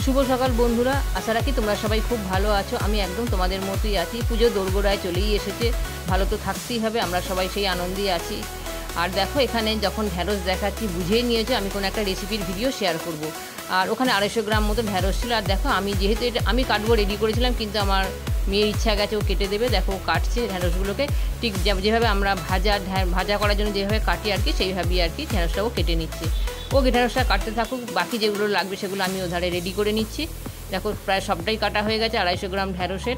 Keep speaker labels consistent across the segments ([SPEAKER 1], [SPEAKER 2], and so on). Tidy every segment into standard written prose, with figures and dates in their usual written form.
[SPEAKER 1] शुभ सकाल बंधुरा आशा राखी तुम्हारा सबाई खूब भालो आछो। आमी एकदम तुम्हादेर मतोई आछि। पुजो दोरगोड़ाय चलेई एसेछे, भालो तो थाकतेई हबे, आमरा सबाई सेई आनंदेई आछि। और देखो एखाने जखन ढेঁড়স देखाচ্ছি बुझेই নিয়েছো আমি কোনো একটা রেসিপির ভিডিও শেয়ার করব। আর ওখানে 250 গ্রাম মতো ঢেঁড়স ছিল। আর দেখো আমি যেহেতু এটা আমি কাটবো রেডি করেছিলাম, কিন্তু আমার মেয়ের ইচ্ছা গেছে ও কেটে দেবে। দেখো ও কাটছে ঢেঁড়সগুলোকে, ঠিক যেভাবে আমরা ভাজা করার জন্য যেভাবে কাটি আর কি, সেইভাবেই আর কি ঢেঁড়সটাও কেটে নিচ্ছে। ও ঢেঁড়সটা কাটতে থাকুক, বাকি যেগুলো লাগবে সেগুলো আমি ওধারে রেডি করে নিচ্ছি। দেখো প্রায় সবটাই কাটা হয়ে গেছে। 250 গ্রাম ঢেঁড়সের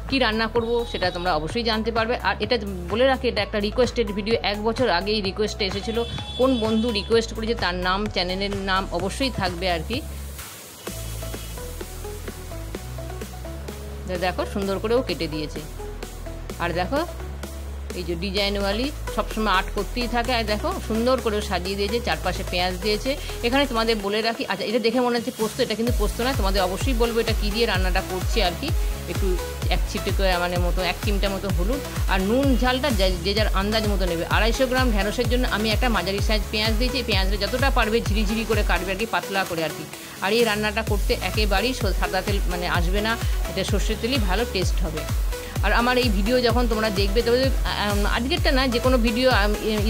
[SPEAKER 1] কী রান্না করব সেটা তোমরা অবশ্যই জানতে পারবে। আর এটা বলে রাখি, এটা একটা রিকোয়েস্টেড ভিডিও। 1 বছর আগেই রিকোয়েস্টে এসেছিলো। কোন বন্ধু রিকোয়েস্ট করেছে তার নাম, চ্যানেলের নাম অবশ্যই থাকবে আর কি। দেখো সুন্দর করেও কেটে দিয়েছে। আর দেখো এই যে ডিজাইনওয়ালি সবসময় আর্ট করতেই থাকে। আর দেখো সুন্দর করে সাজিয়ে দিয়েছে, চারপাশে পেঁয়াজ দিয়েছে। এখানে তোমাদের বলে রাখি, আচ্ছা এটা দেখে মনে হচ্ছে পোস্ত, এটা কিন্তু পোস্ত না। তোমাদের অবশ্যই বলবো এটা কী দিয়ে রান্নাটা করছি আর কি। একটু 1 ছিটে মানে মতো 1 চিমটা মতো হলুদ, আর নুন ঝালটা যে যার আন্দাজ মতো নেবে। 250 গ্রাম ঢেঁড়সের জন্য আমি একটা মাঝারি সাইজ পেঁয়াজ দিয়েছি। পেঁয়াজটা যতটা পারবে ঝিরিঝিরি করে কাটবে আর কি, পাতলা করে আর কি। আর এই রান্নাটা করতে একেবারেই সাদা তেল মানে আসবে না, এটা সর্ষের তেলই ভালো টেস্ট হবে। আর আমার এই ভিডিও যখন তোমরা দেখবে, তবে আজকেরটা না, যে কোনো ভিডিও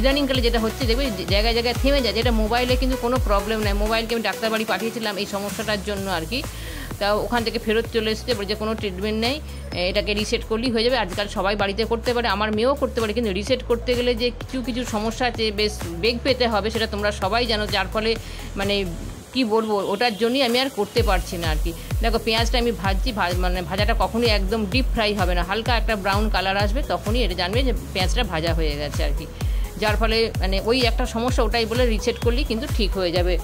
[SPEAKER 1] ইদানিংকালে যেটা হচ্ছে দেখবে জায়গায় জায়গায় থেমে যায়। যেটা মোবাইলে কিন্তু কোনো প্রবলেম নেই। মোবাইলকে আমি ডাক্তার বাড়ি পাঠিয়েছিলাম এই সমস্যাটার জন্য আর কি। তা ওখান থেকে ফেরত চলে এসেছে, যে কোনো ট্রিটমেন্ট নেই, এটাকে রিসেট করলেই হয়ে যাবে। আজকাল সবাই বাড়িতে করতে পারে, আমার মেয়েও করতে পারে, কিন্তু রিসেট করতে গেলে যে কিছু সমস্যা আছে, বেশ বেগ পেতে হবে, সেটা তোমরা সবাই জানো। যার ফলে মানে কি বলবো, ওটার জন্যই আমি আর করতে পারছি না আর কি। দেখো পেঁয়াজটা আমি ভাজছি, মানে ভাজাটা কখনোই একদম ডিপ ফ্রাই হবে না, হালকা একটা ব্রাউন কালার আসবে, তখনই এটা জানবে যে পেঁয়াজটা ভাজা হয়ে গেছে আর কি। যার ফলে মানে ওই একটা সমস্যা, ওটাই বলে রিসেট করলেই কিন্তু ঠিক হয়ে যাবে।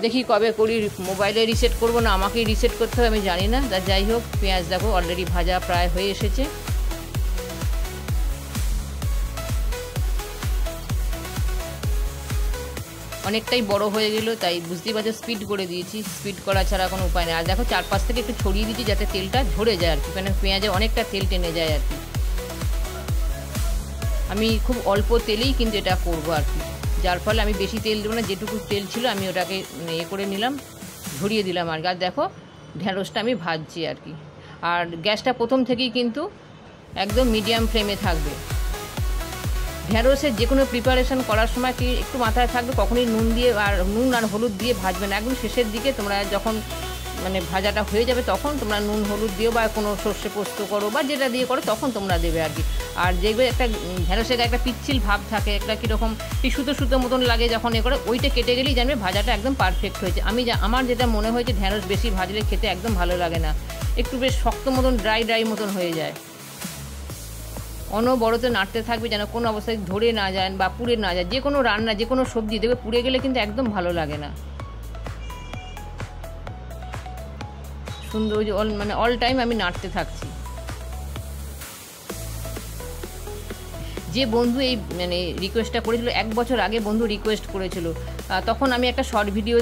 [SPEAKER 1] দেখি কবে করি, মোবাইলে রিসেট করব না আমাকেই রিসেট করতে হবে আমি জানি না। যাই হোক, পেঁয়াজ দেখো অলরেডি ভাজা প্রায় হয়ে এসেছে। অনেকটাই বড় হয়ে গেল, তাই বুঝতেই পারছো স্পিড করে দিয়েছি। স্পিড করা ছাড়া কোনো উপায় নেই। আর দেখো চারপাশ থেকে একটু ছড়িয়ে দিচ্ছি যাতে তেলটা ঝরে যায় আর কি, মানে পেঁয়াজে অনেকটা তেল টেনে যায় আর কি। আমি খুব অল্প তেলেই কিন্তু এটা করবো আর কি, যার ফলে আমি বেশি তেল দেবো না। যেটুকু তেল ছিল আমি ওটাকে করে নিলাম, ঝরিয়ে দিলাম আর কি। আর দেখো ঢেঁড়সটা আমি ভাজছি আর কি। আর গ্যাসটা প্রথম থেকেই কিন্তু একদম মিডিয়াম ফ্লেমে থাকবে। ঢেঁড়সের যে কোনো প্রিপারেশন করার সময় কি একটু মাথায় থাকবে, কখনোই নুন আর হলুদ দিয়ে ভাজবে না। একদম শেষের দিকে তোমরা যখন মানে ভাজাটা হয়ে যাবে, তখন তোমরা নুন হলুদ দিও, বা কোনো সর্ষে পোস্ত করো বা যেটা দিয়ে করো তখন তোমরা দেবে আর কি। আর দেখবে একটা ঢেঁড়সের একটা পিচ্ছিল ভাব থাকে, একটা কীরকম সুতো মতন লাগে যখন করে, ওইটা কেটে গেলেই জানবে ভাজাটা একদম পারফেক্ট হয়েছে। আমার যেটা মনে হয়েছে, ঢেঁড়স বেশি ভাজলে খেতে একদম ভালো লাগে না, একটু বেশ শক্ত মতন ড্রাই মতন হয়ে যায়। অনবরত নাড়তে থাকবে যেন কোনো অবস্থায় ধরে না যায় বা পুড়ে না যায়। যে কোনো রান্না, যে কোনো সবজি দেখবে পুড়ে গেলে কিন্তু একদম ভালো লাগে না। সুন্দর মানে অল টাইম আমি নাড়তে থাকছি। যে বন্ধু এই মানে রিকোয়েস্টটা করেছিল, 1 বছর আগে বন্ধু রিকোয়েস্ট করেছিল, তখন আমি একটা শর্ট ভিডিও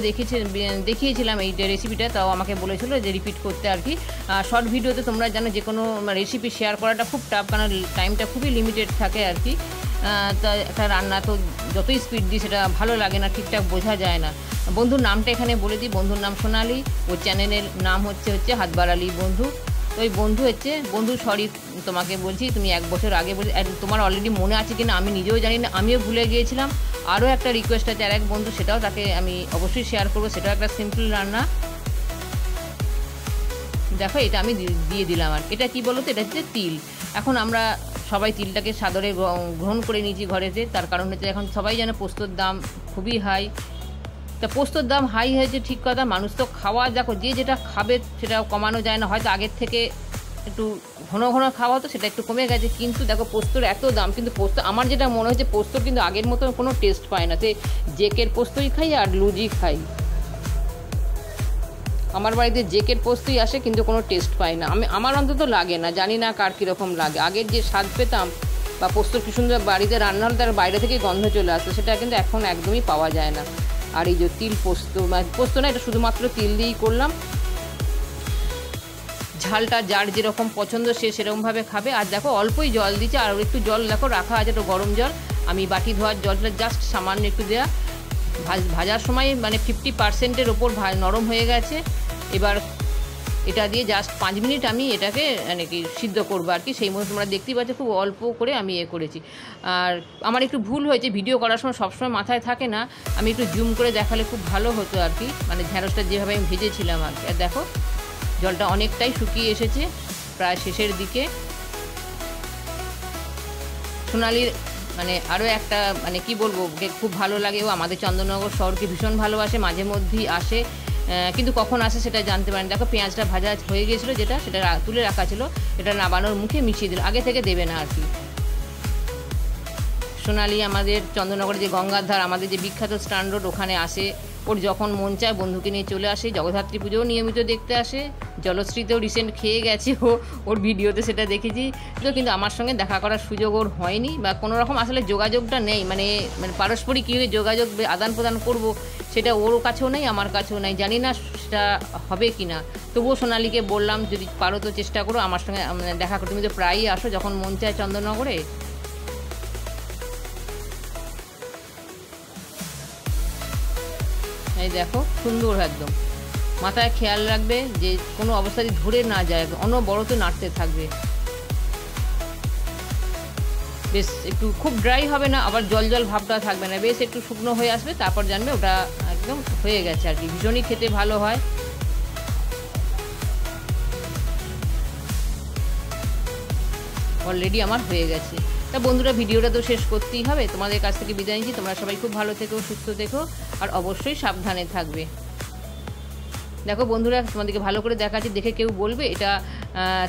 [SPEAKER 1] দেখিয়েছিলাম এই রেসিপিটা, তাও আমাকে বলেছিল যে রিপিট করতে আর কি। শর্ট ভিডিওতে তোমরা জানো যে কোনো রেসিপি শেয়ার করাটা খুব টাফ, কারণ টাইমটা খুবই লিমিটেড থাকে আর কি। তা একটা রান্না তো যতই স্পিড দিই সেটা ভালো লাগে না, ঠিকঠাক বোঝা যায় না। বন্ধুর নামটা এখানে বলে দিই, বন্ধুর নাম সোনালি, ওর চ্যানেলের নাম হচ্ছে হাত বাড়ালি বন্ধু। তো ওই বন্ধু সরি তোমাকে বলছি, তুমি 1 বছর আগে বলছি, তোমার অলরেডি মনে আছে কিনা আমি নিজেও জানি না, আমিও ভুলে গিয়েছিলাম। আরও একটা রিকোয়েস্ট আছে আর এক বন্ধু, সেটাও তাকে আমি অবশ্যই শেয়ার করবো। সেটাও একটা সিম্পল রান্না। দেখো এটা আমি দিয়ে দিলাম। আর এটা কি বলো তো, এটা হচ্ছে তিল। এখন আমরা সবাই তিলটাকে সাদরে গ্রহণ করে নিয়েছি ঘরেতে, তার কারণ হচ্ছে এখন সবাই জানে পোস্তর দাম খুবই হাই। তা পোস্তর দাম হাই হয়েছে ঠিক কথা, মানুষ তো খাওয়া, দেখো যে যেটা খাবে সেটা কমানো যায় না। হয়তো আগের থেকে একটু ঘন ঘন খাওয়া হতো, সেটা একটু কমে গেছে। কিন্তু দেখো পোস্তর এত দাম, কিন্তু পোস্ত আমার যেটা মনে হচ্ছে পোস্তর কিন্তু আগের মতো কোনো টেস্ট পায় না। সে জেকের পোস্তই খাই আর লুজি খাই, আমার বাড়িতে জেকের পোস্তই আসে কিন্তু কোনো টেস্ট পাই না আমার অন্তত লাগে না, জানি না কার কীরকম লাগে। আগের যে স্বাদ পেতাম বা পোস্তর কি সুন্দর বাড়িতে রান্না হলে তার বাইরে থেকে গন্ধ চলে আসতো, সেটা কিন্তু এখন একদমই পাওয়া যায় না। আর এই যে তিল পোস্ত, পোস্ত না, এটা শুধুমাত্র তিল দিয়েই করলাম। ঝালটা যার যেরকম পছন্দ সে সেরকমভাবে খাবে। আর দেখো অল্পই জল দিচ্ছে, আর একটু জল দেখো রাখা আছে, একটু গরম জল। আমি বাটি ধোয়ার জলটা জাস্ট সামান্য একটু দেওয়া, ভাজার সময় মানে 50%-এর ওপর নরম হয়ে গেছে। এবার এটা দিয়ে জাস্ট 5 মিনিট আমি এটাকে মানে কি সিদ্ধ করবো আর কি। সেই মতো তোমরা দেখতেই পাচ্ছ খুব অল্প করে আমি করেছি। আর আমার একটু ভুল হয়েছে, ভিডিও করার সময় সবসময় মাথায় থাকে না, আমি একটু জুম করে দেখালে খুব ভালো হতো আর কি, মানে ঢ্যাঁড়সটা যেভাবে আমি ভেজেছিলাম আর কি। আর দেখো জলটা অনেকটাই শুকিয়ে এসেছে, প্রায় শেষের দিকে। সোনালির মানে আরও একটা মানে কি বলবো, খুব ভালো লাগে, ও আমাদের চন্দননগর শহরকে ভীষণ ভালোবাসে, মাঝে মধ্যেই আসে, কিন্তু কখন আসে সেটা জানতে পারেন। দেখো পেঁয়াজটা ভাজা হয়ে গিয়েছিলো, যেটা সেটা তুলে রাখা ছিল, এটা নাবানোর মুখে মিশিয়ে দিল, আগে থেকে দেবে না আর কি। সোনালি আমাদের চন্দননগরে যে গঙ্গার ধার, আমাদের যে বিখ্যাত স্ট্যান্ড রোড, ওখানে আসে, ওর যখন মন চায় বন্ধুকে নিয়ে চলে আসে। জগদ্ধাত্রী পুজোও নিয়মিত দেখতে আসে, জলশ্রীতেও রিসেন্ট খেয়ে গেছে ওর ভিডিওতে সেটা দেখেছি। তো কিন্তু আমার সঙ্গে দেখা করার সুযোগ ওর হয়নি, বা কোনো রকম আসলে যোগাযোগটা নেই, মানে পারস্পরিক কীভাবে যোগাযোগ আদান প্রদান করব সেটা ওর কাছেও নেই, আমার কাছেও নেই, জানি না সেটা হবে কি না। তবুও সোনালিকে বললাম যদি পারো তো চেষ্টা করো আমার সঙ্গে দেখা করো, তুমি তো প্রায়ই আসো যখন মন চায় চন্দননগরে। এই দেখো সুন্দর একদম, মাথায় খেয়াল রাখবে যে কোনো অবস্থায় ধরে না যায়, অনবরত নাড়তে থাকবে। বেশ একটু খুব ড্রাই হবে না, আবার জল জল ভাবটা থাকবে না, বেশ একটু শুকনো হয়ে আসবে, তারপর জানবে ওটা একদম হয়ে গেছে আর কি। ভীষণই খেতে ভালো হয়। অলরেডি আমার হয়ে গেছে। তা বন্ধুরা ভিডিওটা তো শেষ করতেই হবে, তোমাদের কাছ থেকে বিদায় নিচ্ছি। তোমরা সবাই খুব ভালো থেকো, সুস্থ থেকো, আর অবশ্যই সাবধানে থাকবে। দেখো বন্ধুরা তোমাদেরকে ভালো করে দেখাচ্ছি, দেখে কেউ বলবে এটা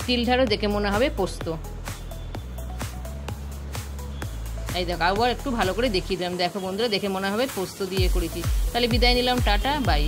[SPEAKER 1] তিল ঢাড়ো, দেখে মনে হবে পোস্ত। এই দেখো আবার একটু ভালো করে দেখিয়ে দিলাম, দেখো বন্ধুরা দেখে মনে হবে পোস্ত দিয়ে করেছি। তাহলে বিদায় নিলাম, টাটা বাই।